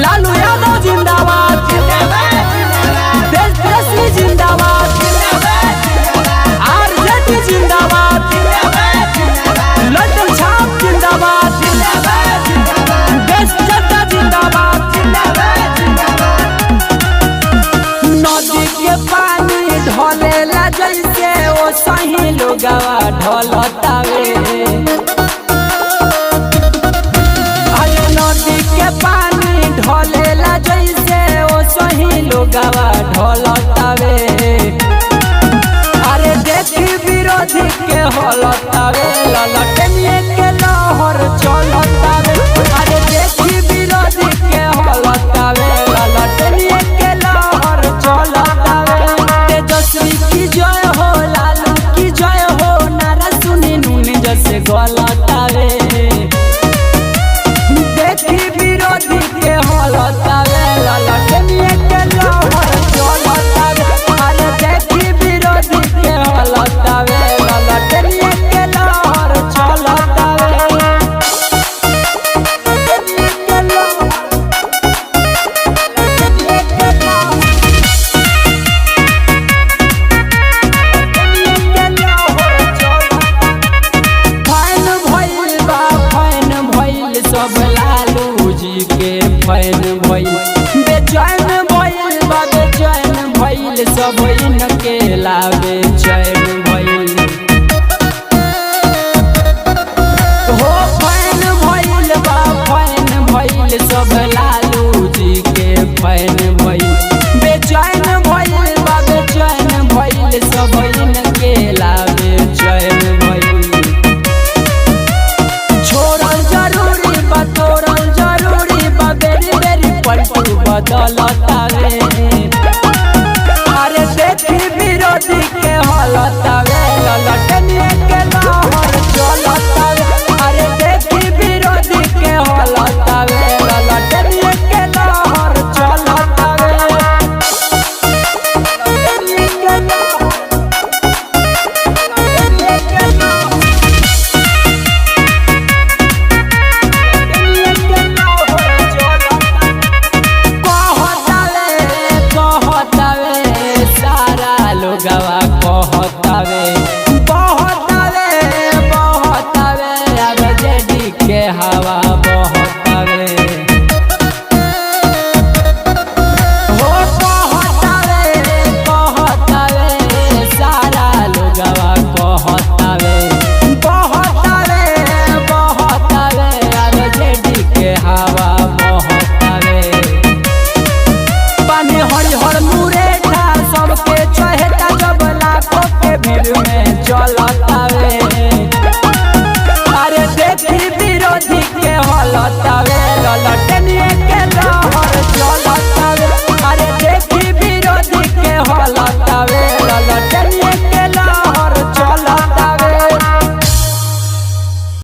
लालू यादव जिंदाबाद, तेजस्वी जिंदाबाद, आरजेडी जिंदाबाद, लड्डू छाप जिंदाबाद, देश जनता जिंदाबाद। नदी के पानी ढलेला जैसे ओ सही लोगवा ढलतावे। अरे नदी के पानी ढलेला जैसे ओ सही लोगवा ढलतावे। अरे देखी विरोधी के हलतावे, ललटनिए के लहर चलतावे। अरे देखी विरोधी के हलतावे, ललटनिए के लहर चलतावे। तेजस्वी की जय हो, लालू की जय हो, नारा सुनी नून जैसे गलतावे। देखी विरोधी के हलतावे, ललटनिए के लहर चलतावे। अरे देखी विरोधी के हलतावे, ललटनिए के लहर चलतावे। सब लालू जी के फैन भइल, बेचैन भइल बा बेचैन भइल, सब इनके लावे चैन भइल। हो फैन भइल बा फैन भइल, सब लालू जी के फैन भइल, बेचैन भइल बा बेचैन भइल, सब इनके लावे चैन भइल। छोड़ल जरूरी बा तोड़ल जरूरी बा, बेरी बेरी पलटू बदलतावे। अरे देखी विरोधी के हलतावे, ललटनिए के लहर चलतावे। अरे देखी विरोधी के हलतावे, ललटनिए के लहर चलतावे। ललटनिए के लहर, ललटनिए के लहर, गवा कहतावे बहतावे बहतावे, आरजेडी के हवा